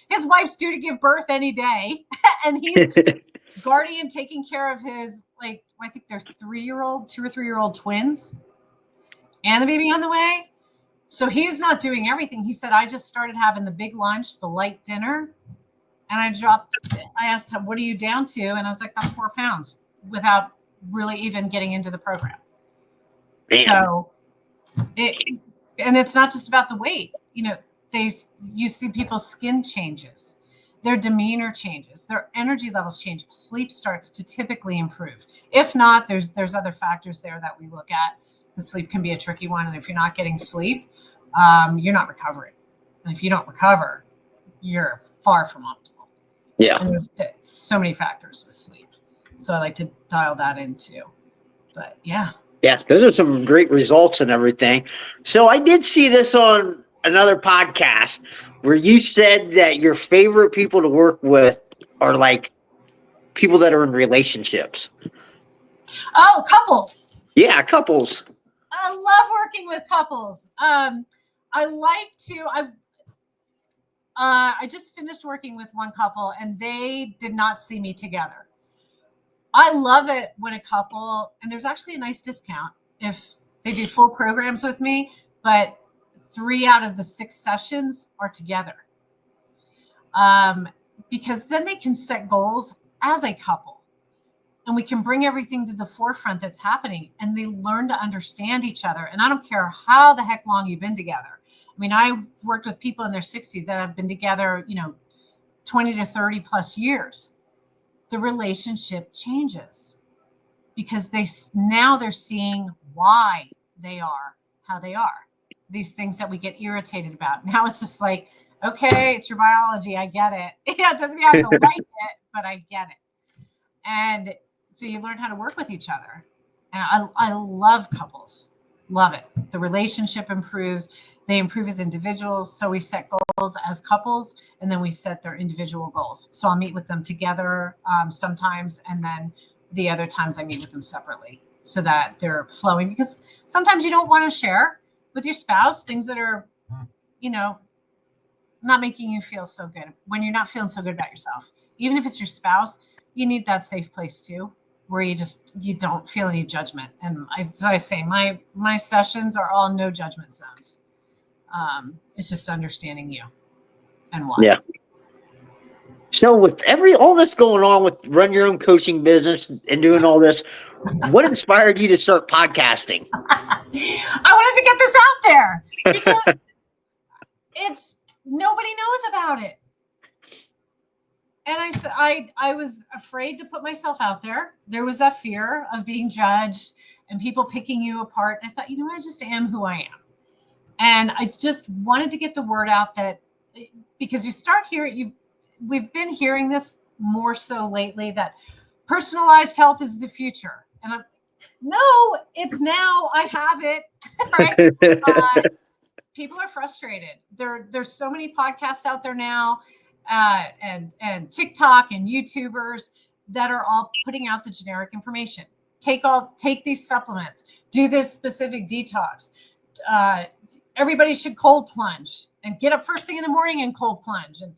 His wife's due to give birth any day. And he's guardian taking care of his, I think they're 2 or 3-year-old twins and the baby on the way. So he's not doing everything. He said, I just started having the big lunch, the light dinner. And I asked him, what are you down to? And I was like, that's 4 pounds without really even getting into the program. Man. So it's not just about the weight. You see people's skin changes, their demeanor changes, their energy levels change, sleep starts to typically improve. If not, there's other factors there that we look at. The sleep can be a tricky one. And if you're not getting sleep, you're not recovering. And if you don't recover, you're far from optimal. Yeah. And there's so many factors with sleep. So I like to dial that in too. But yeah. Yeah, those are some great results and everything. So I did see this on another podcast where you said that your favorite people to work with are like people that are in relationships. Oh, couples. Yeah, couples. I love working with couples. I just finished working with one couple and they did not see me together. I love it when a couple, and there's actually a nice discount if they do full programs with me, but 3 out of the 6 sessions are together. Because then they can set goals as a couple and we can bring everything to the forefront that's happening and they learn to understand each other. And I don't care how the heck long you've been together. I mean, I've worked with people in their 60s that have been together, 20 to 30 plus years. The relationship changes because they're seeing why they are how they are. These things that we get irritated about. Now it's just like, okay, it's your biology. I get it. It doesn't mean I have to like it, but I get it. And so you learn how to work with each other. And I love couples. Love it. The relationship improves. They improve as individuals. So we set goals as couples and then we set their individual goals. So I'll meet with them together sometimes. And then the other times I meet with them separately so that they're flowing, because sometimes you don't want to share with your spouse things that are, not making you feel so good when you're not feeling so good about yourself. Even if it's your spouse, you need that safe place too, where you don't feel any judgment. And as I say, my sessions are all no judgment zones. It's just understanding you and why. Yeah. So with all this going on with run your own coaching business and doing all this, what inspired you to start podcasting? I wanted to get this out there because nobody knows about it. And I was afraid to put myself out there. There was that fear of being judged and people picking you apart. And I thought, I just am who I am. And I just wanted to get the word out that, because you start hearing, we've been hearing this more so lately, that personalized health is the future. And no, it's now. I have it. Right? People are frustrated. There's so many podcasts out there now, and TikTok and YouTubers that are all putting out the generic information. Take these supplements. Do this specific detox. Everybody should cold plunge and get up first thing in the morning and cold plunge, and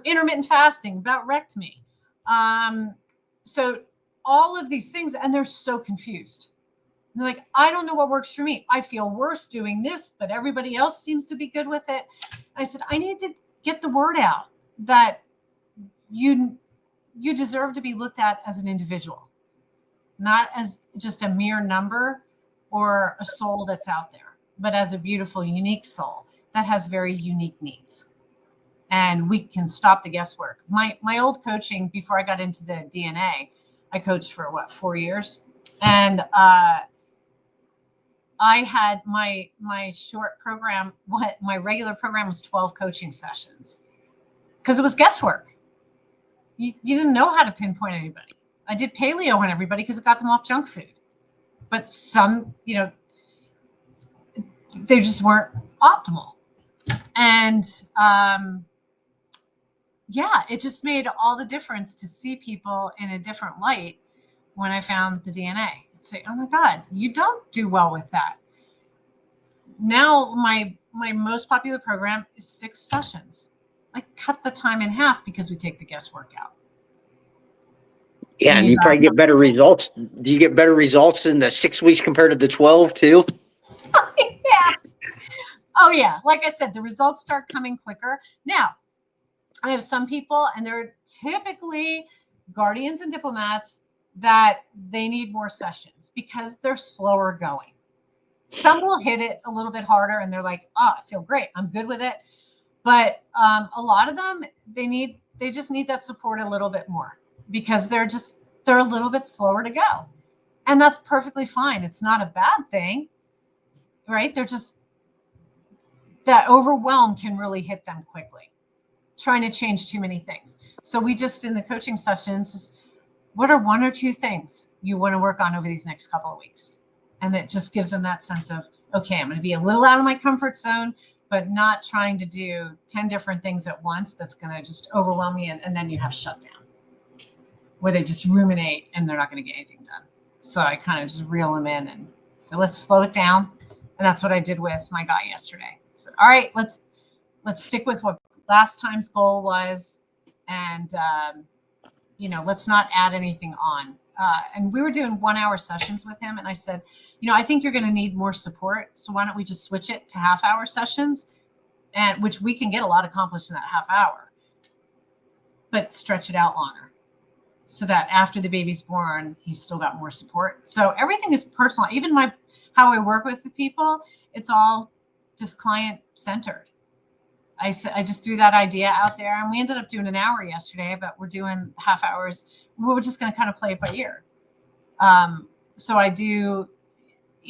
intermittent fasting about wrecked me. So all of these things, and they're so confused. They're like, I don't know what works for me. I feel worse doing this, but everybody else seems to be good with it. I said, I need to get the word out that you deserve to be looked at as an individual, not as just a mere number or a soul that's out there, but as a beautiful, unique soul that has very unique needs. And we can stop the guesswork. My old coaching, before I got into the DNA, I coached for 4 years. And I had my short program, my regular program was 12 coaching sessions because it was guesswork. You didn't know how to pinpoint anybody. I did paleo on everybody because it got them off junk food. But some, they just weren't optimal. And it just made all the difference to see people in a different light when I found the DNA. Say, oh my God, you don't do well with that. Now my most popular program is 6 sessions. I cut the time in half because we take the guesswork out. Yeah, and you probably get better results. Do you get better results in the 6 weeks compared to the 12 too? Yeah. Oh yeah. Like I said, the results start coming quicker. Now, I have some people, and they're typically guardians and diplomats, that they need more sessions because they're slower going. Some will hit it a little bit harder and they're like, I feel great. I'm good with it. But a lot of them, they just need that support a little bit more because they're a little bit slower to go. And that's perfectly fine. It's not a bad thing, right? They're just, that overwhelm can really hit them quickly, trying to change too many things. So we just, in the coaching sessions, what are 1 or 2 things you want to work on over these next couple of weeks? And it just gives them that sense of, okay, I'm going to be a little out of my comfort zone, but not trying to do 10 different things at once. That's going to just overwhelm me. And then you have shutdown where they just ruminate and they're not going to get anything done. So I kind of just reel them in and so let's slow it down. And that's what I did with my guy yesterday. So, all right, let's stick with what last time's goal was. And, let's not add anything on. And we were doing 1-hour sessions with him. And I said, I think you're going to need more support. So why don't we just switch it to half-hour sessions, and which we can get a lot accomplished in that half hour, but stretch it out longer so that after the baby's born, he's still got more support. So everything is personal. Even how I work with the people, it's all just client centered. I just threw that idea out there, and we ended up doing an hour yesterday, but we're doing half hours. We're just going to kind of play it by ear. So I do,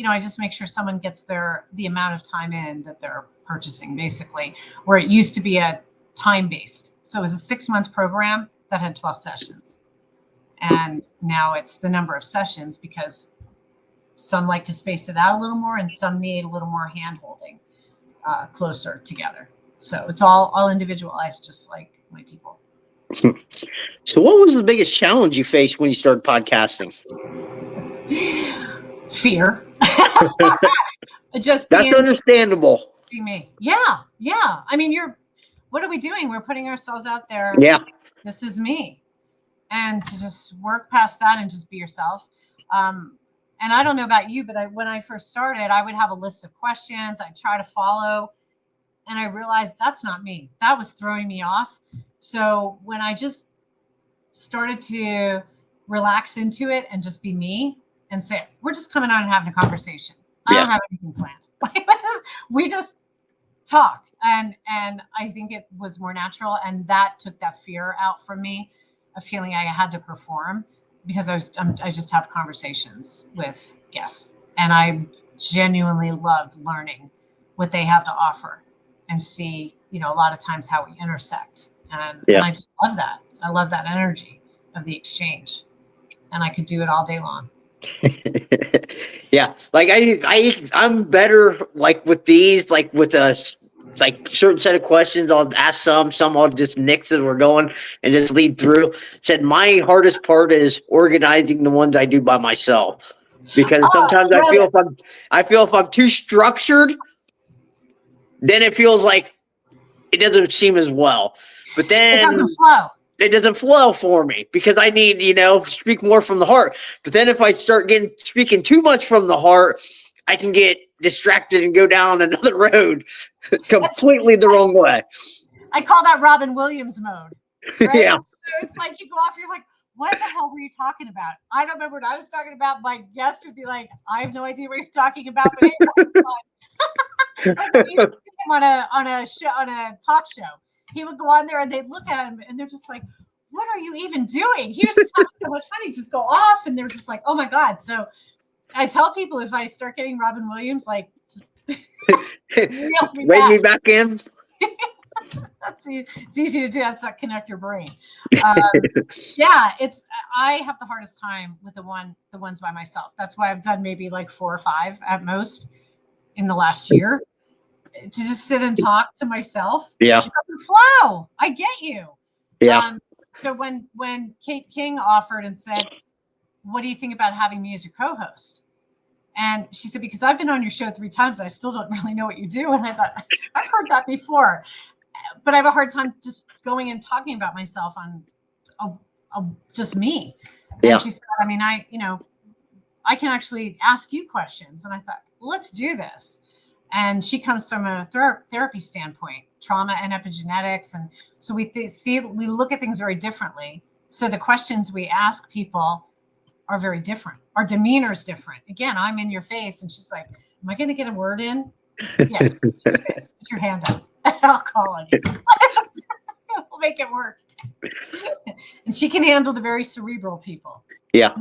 I just make sure someone gets the amount of time in that they're purchasing, basically, where it used to be a time-based. So it was a 6-month program that had 12 sessions. And now it's the number of sessions because some like to space it out a little more and some need a little more hand-holding closer together. So it's all individualized, just like my people. So what was the biggest challenge you faced when you started podcasting? Fear. Just That's understandable. Being me. Yeah. I mean, what are we doing? We're putting ourselves out there. Yeah. This is me. And to just work past that and just be yourself. And I don't know about you, but when I first started, I would have a list of questions. I'd try to follow. And I realized that's not me. That was throwing me off. So when I just started to relax into it and just be me and say, we're just coming on and having a conversation. I don't have anything planned. We just talk. And I think it was more natural. And that took that fear out from me, of feeling I had to perform, because I just have conversations with guests. And I genuinely loved learning what they have to offer and see, a lot of times how we intersect. And I just love that. I love that energy of the exchange. And I could do it all day long. Yeah. Like I'm better like with these, like with a certain set of questions. I'll ask some I'll just nix as we're going and just lead through. Said my hardest part is organizing the ones I do by myself, because sometimes I feel if I'm too structured, then it feels like it doesn't seem as well. But then it doesn't flow. It doesn't flow for me because I need, speak more from the heart. But then if I start speaking too much from the heart, I can get distracted and go down another road completely the wrong way. I call that Robin Williams mode. Right? Yeah. So it's like you go off, you're like, what the hell were you talking about? I don't remember what I was talking about. My guest would be like, I have no idea what you're talking about, but like when you see him on a talk show, he would go on there and they'd look at him and they're just like, what are you even doing? He was just having so much fun. He'd just go off and they're just like, oh my God. So I tell people, if I start getting Robin Williams, like, just reel me Wait me back in. It's easy to do. That's not connect your brain. I have the hardest time with the ones by myself. That's why I've done maybe like 4 or 5 at most in the last year, to just sit and talk to myself. Yeah. It doesn't flow. I get you. Yeah. So when Kate King offered and said, what do you think about having me as your co-host? And she said, because I've been on your show 3 times, and I still don't really know what you do. And I thought, I've heard that before, but I have a hard time just going and talking about myself on just me. And she said, I mean, I can actually ask you questions. And I thought, let's do this. And she comes from a therapy standpoint, trauma and epigenetics. And so we look at things very differently. So the questions we ask people are very different. Our demeanor is different. Again, I'm in your face. And she's like, am I going to get a word in? Yeah, put your hand up. I'll call on you. We'll make it work. And she can handle the very cerebral people. Yeah.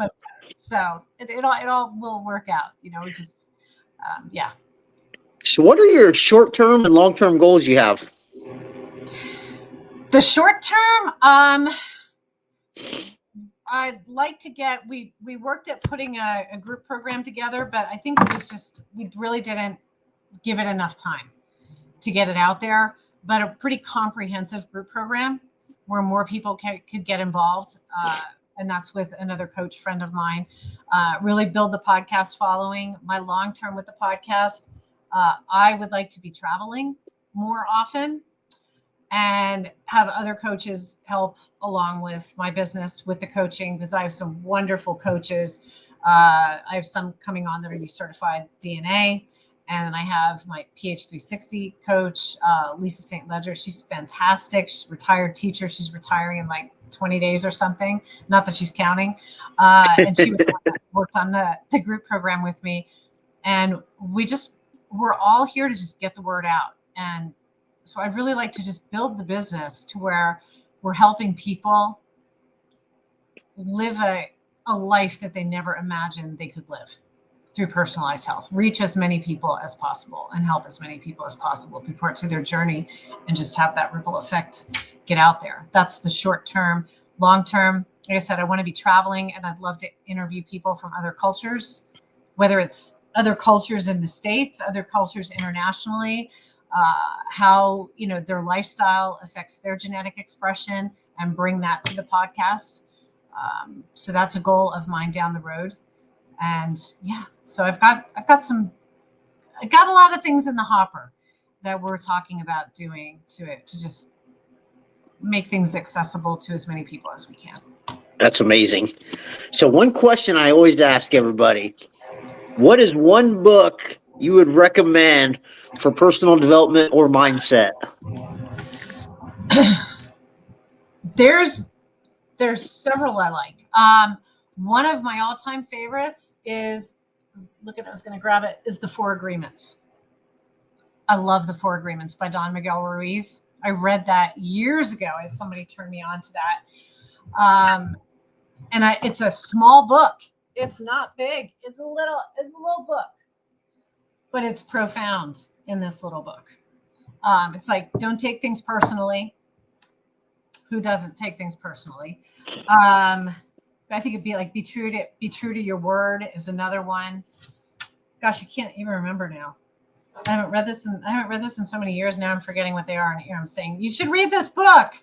So it all will work out, just, yeah. So what are your short-term and long-term goals you have? The short term, I'd like to we worked at putting a group program together, but I think it was just, we really didn't give it enough time to get it out there, but a pretty comprehensive group program where more people could get involved. And that's with another coach friend of mine, really build the podcast following. My long-term with the podcast, I would like to be traveling more often and have other coaches help along with my business with the coaching, because I have some wonderful coaches. I have some coming on that are going to be certified DNA. And I have my PH360 coach, Lisa St. Ledger. She's fantastic. She's a retired teacher. She's retiring in like 20 days or something. Not that she's counting. And she worked on the group program with me. And we're all here to just get the word out. And so I'd really like to just build the business to where we're helping people live a life that they never imagined they could live through personalized health, reach as many people as possible and help as many people as possible be part to their journey and just have that ripple effect get out there. That's the short term. Long term, like I said, I want to be traveling and I'd love to interview people from other cultures, whether it's other cultures in the States, other cultures internationally, how their lifestyle affects their genetic expression, and bring that to the podcast. So that's a goal of mine down the road. And yeah, so I've got a lot of things in the hopper that we're talking about doing to just make things accessible to as many people as we can. That's amazing. So one question I always ask everybody, what is one book you would recommend for personal development or mindset? There's several I like. One of my all-time favorites is The 4 Agreements. I love The 4 Agreements by Don Miguel Ruiz. I read that years ago as somebody turned me on to that. And it's a small book. It's not big. It's a little book, but it's profound in this little book. It's like, don't take things personally. Who doesn't take things personally? I think it'd be like, be true to your word is another one. Gosh, I can't even remember now. I haven't read this in so many years now. I'm forgetting what they are. And here I'm saying, you should read this book.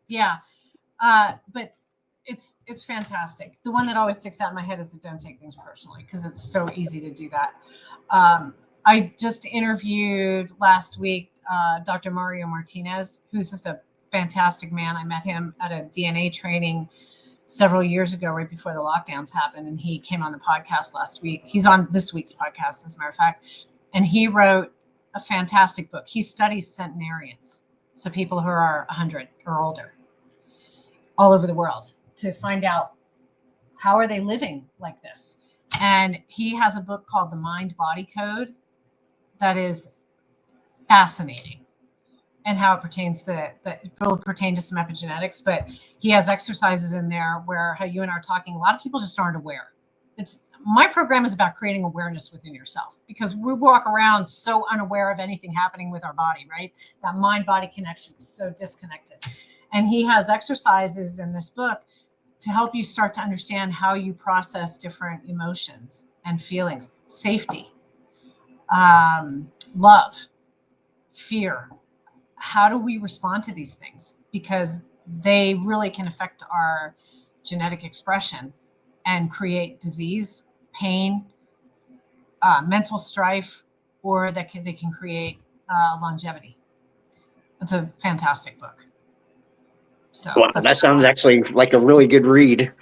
Yeah. But it's fantastic. The one that always sticks out in my head is the don't take things personally, because it's so easy to do that. I just interviewed last week, Dr. Mario Martinez, who's just a fantastic man. I met him at a DNA training several years ago, right before the lockdowns happened. And he came on the podcast last week. He's on this week's podcast, as a matter of fact. And he wrote a fantastic book. He studies centenarians, so people who are 100 or older all over the world, to find out how are they living like this. And he has a book called The Mind-Body Code that is fascinating, and how it pertains to that. It will pertain to some epigenetics, but he has exercises in there where, how you and I are talking, a lot of people just aren't aware. My program is about creating awareness within yourself, because we walk around so unaware of anything happening with our body, right? That mind-body connection is so disconnected. And he has exercises in this book to help you start to understand how you process different emotions and feelings, safety, love, fear. How do we respond to these things? Because they really can affect our genetic expression and create disease, pain, mental strife, or they can create longevity. It's a fantastic book. So wow, that sounds actually like a really good read.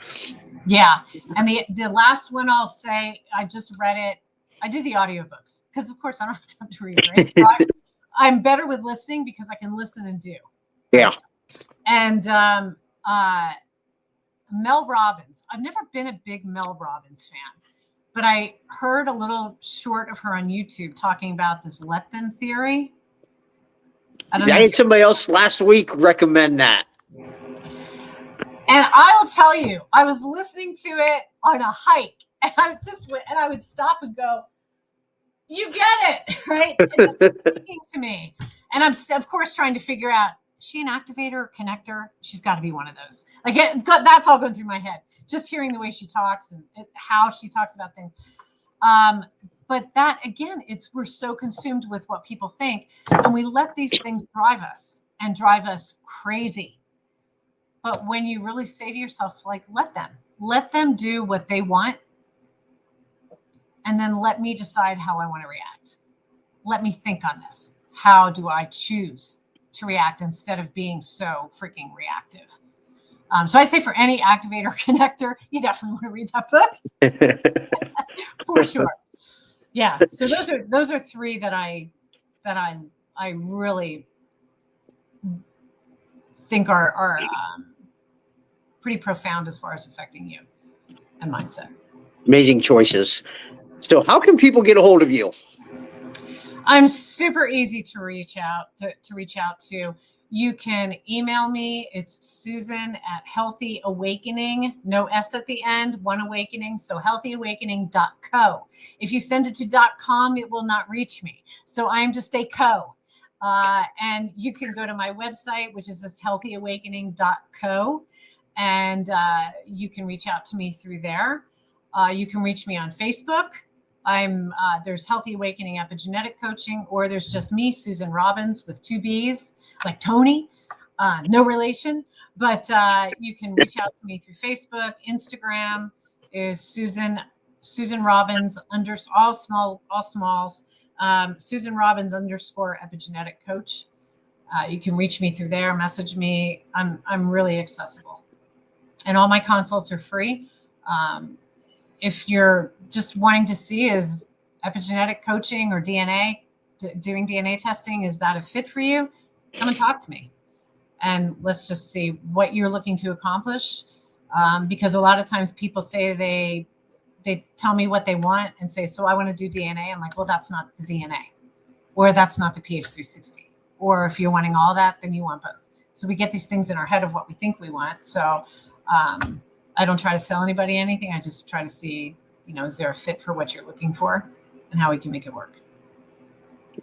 Yeah. And the last one I'll say, I just read it. I did the audiobooks because, of course, I don't have time to read, right? So I'm better with listening because I can listen and do. Yeah. And Mel Robbins. I've never been a big Mel Robbins fan, but I heard a little short of her on YouTube talking about this let them theory. I had somebody else last week recommend that. And I will tell you, I was listening to it on a hike, and I would stop and go, "You get it, right?" It's just speaking to me, and I'm of course trying to figure out, is she an activator or connector? She's got to be one of those. Like that's all going through my head, just hearing the way she talks and how she talks about things. But that again, we're so consumed with what people think, and we let these things drive us crazy. But when you really say to yourself, like, let them do what they want, and then let me decide how I want to react. Let me think on this. How do I choose to react instead of being so freaking reactive? So I say for any activator or connector, you definitely want to read that book for sure. Yeah. So those are three that I really think are pretty profound as far as affecting you and mindset. Amazing choices. So how can people get a hold of you? I'm super easy to reach out to. You can email me. It's Susan at Healthy Awakening, no S at the end, one awakening. So healthyawakening.co. If you send it to .com, it will not reach me. So I'm just a co. And you can go to my website, which is just healthyawakening.co. And you can reach out to me through there. You can reach me on Facebook. There's Healthy Awakening Epigenetic Coaching, or there's just me, Susan Robbins, with 2 B's, like Tony, no relation. But you can reach out to me through Facebook. Instagram is Susan Robbins all smalls. Susan Robbins _ epigenetic coach. You can reach me through there, message me. I'm really accessible, and all my consults are free. If you're just wanting to see is epigenetic coaching or DNA, doing DNA testing, is that a fit for you? Come and talk to me, and let's just see what you're looking to accomplish. Because a lot of times people say they tell me what they want and say, so I want to do DNA. I'm like, well, that's not the DNA, or that's not the PH360. Or if you're wanting all that, then you want both. So we get these things in our head of what we think we want. So I don't try to sell anybody anything. I just try to see, is there a fit for what you're looking for and how we can make it work.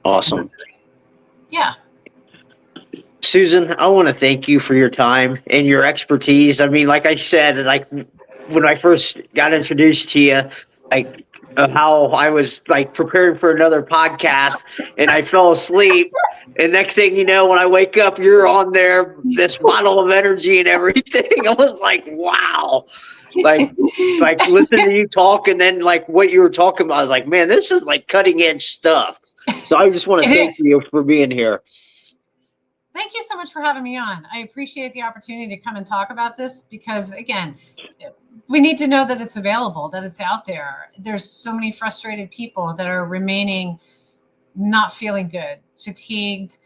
Awesome. Yeah. Susan, I want to thank you for your time and your expertise. I mean, like I said, like when I first got introduced to you, like how I was like preparing for another podcast and I fell asleep. And next thing you know, when I wake up, you're on there, this bottle of energy and everything. I was like, wow. Like listening to you talk and then like what you were talking about, I was like, man, this is like cutting edge stuff. So I just want to thank you for being here. Thank you so much for having me on. I appreciate the opportunity to come and talk about this because, again, we need to know that it's available, that it's out there. There's so many frustrated people that are remaining not feeling good, fatigued,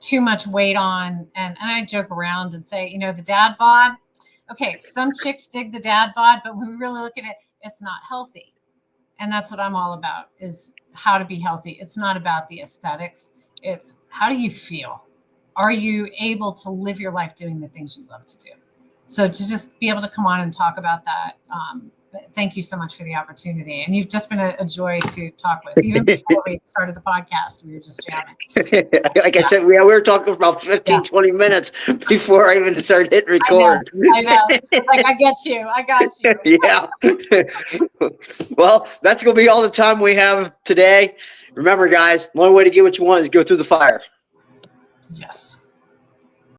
too much weight on. And I joke around and say, the dad bod. Okay, some chicks dig the dad bod, but when we really look at it, it's not healthy. And that's what I'm all about, is how to be healthy. It's not about the aesthetics. It's how do you feel? Are you able to live your life doing the things you love to do? So to just be able to come on and talk about that, thank you so much for the opportunity. And you've just been a joy to talk with. Even before we started the podcast, we were just jamming. I said, we were talking for about 20 minutes before I even started hitting record. I know. It's like, I got you. Yeah. Well, that's going to be all the time we have today. Remember, guys, the only way to get what you want is go through the fire. Yes.